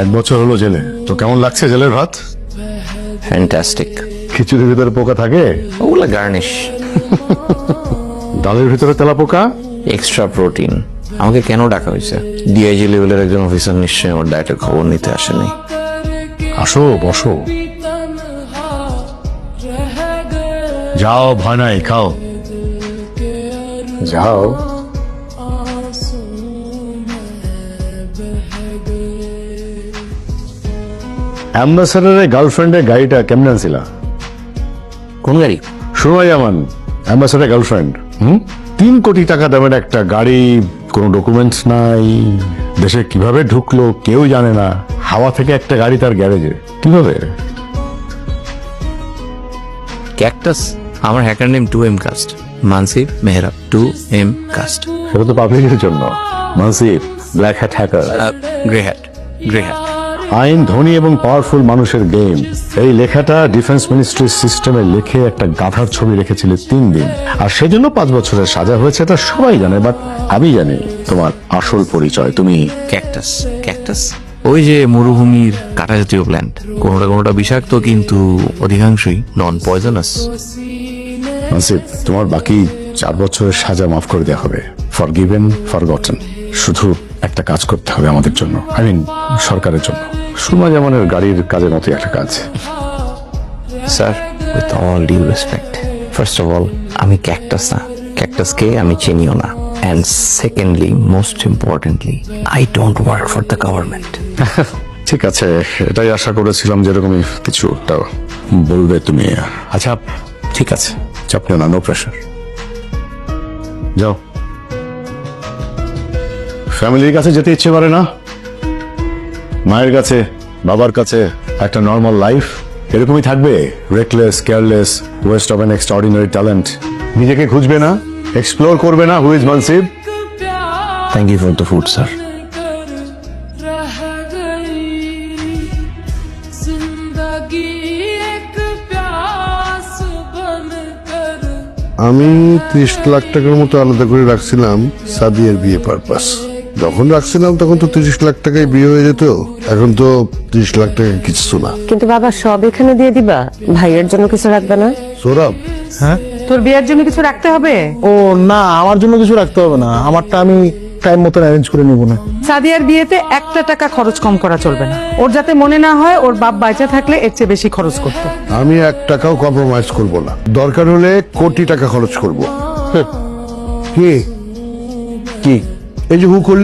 এক বছর হলো জেলে, তো কেমন লাগছে জেলের ভাত? ফ্যান্টাস্টিক। খিচুড়ির ভিতরে পোকা থাকে? ওগুলা গার্নিশ। ডালের ভিতরে তেলা পোকা? Extra protein. আমাকে কেন ডাকা হয়েছে? ডিআইজি লেভেলের একজন অফিসার নিশ্চয়ই আমার ডায়েটের খবর নিতে আসেনি। আসো, বসো। যাও, ভয় নাই, খাও। যাও। অ্যাম্বাসাডারের গার্লফ্রেন্ডের গাড়িটা কেমন ছিল? কোন গাড়ি? শোনাই আমান, অ্যাম্বাসাডার গার্লফ্রেন্ড 3 কোটি টাকা দামের একটা গাড়ি, কোনো ডকুমেন্টস নাই, দেশে কিভাবে ঢুকলো কেউ জানে না, হাওয়া থেকে একটা গাড়ি তার গ্যারেজে, কিভাবে? ক্যাকটাস। আমার hacker name 2M cast, Mansib Mehra 2M cast. সেটা তো পাবলিকের জন্য। Mansib, black hat hacker. Grey hat, grey hat. আইন ধনী এবং পাওয়ারফুল মানুষের গেম। এই লেখাটা ডিফেন্স মিনিস্ট্রির সিস্টেমে লিখে একটা গাধার ছবি রেখেছিলে 3 দিন, আর সেজন্য 5 বছরের সাজা হয়েছে, এটা সবাই জানে। বাট আমি জানি তোমার আসল পরিচয়। তুমি ক্যাকটাস। ক্যাকটাস ওই যে মরুভূমির কাঁটা জাতীয় প্ল্যান্ট, কোনোটা কোনোটা বিষাক্ত কিন্তু অধিকাংশই নন পয়জনাস। মানসিব, তোমার বাকি 4 বছরের সাজা মাফ করে দেওয়া হবে। Forgiven, forgotten. শুধু একটা কাজ করতে হবে আমাদের জন্য, আই মিন সরকারের জন্য। সুমা জামানের গাড়ির কাজের মতো একটা কাজ। Sir, with all due respect, first of all আমি ক্যাকটাস না, ক্যাকটাসকে আমি চিনিও না। And secondly, most importantly, I don't work for the government. ঠিক আছে, এটাই আশা করেছিলাম যেরকমই কিছু একটা বলবে তুমি। আচ্ছা ঠিক আছে, চাপ নিও না, নো প্রেশার। যাও। ফ্যামিলির কাছে যেতে ইচ্ছে করে না? মায়ের কাছে, বাবার কাছে একটা নর্মাল লাইফ এরকমই থাকবে? Reckless, careless, waste of an extraordinary talent. নিজেকে খুঁজবে না, এক্সপ্লোর করবে না? Who is Mansib? Thank you for the food sir. আমি 30 লাখ টাকার মতো আলাদা করে রাখছিলাম সাদিয়ার বিয়ে পারপাস। যখন রাখছিলাম তখন তো 30 লাখ টাকায় বিয়ে হয়ে যেত, এখন তো 30 লাখ টাকা কিছু না। কিন্তু বাবা, সব এখানে দিয়ে দিবা? ভাইয়ের জন্য কিছু রাখবে না? সৌরভ, হ্যাঁ? তোর বিয়ের জন্য কিছু রাখতে হবে? ও না, আমার জন্য কিছু রাখতে হবে না, আমারটা আমি টাইম মতো অ্যারেঞ্জ করে নিব না। সাদিয়ার বিয়েতে 1 টাকা খরচ কম করা চলবে না। ওর যাতে মনে না হয় ওর বাপ বাইচা থাকলে এর চেয়ে বেশি খরচ করতো। আমি 1 টাকাও কম্প্রোমাইজ করব না, দরকার হলে কোটি টাকা খরচ করব। কি কি? এই যে হু করলি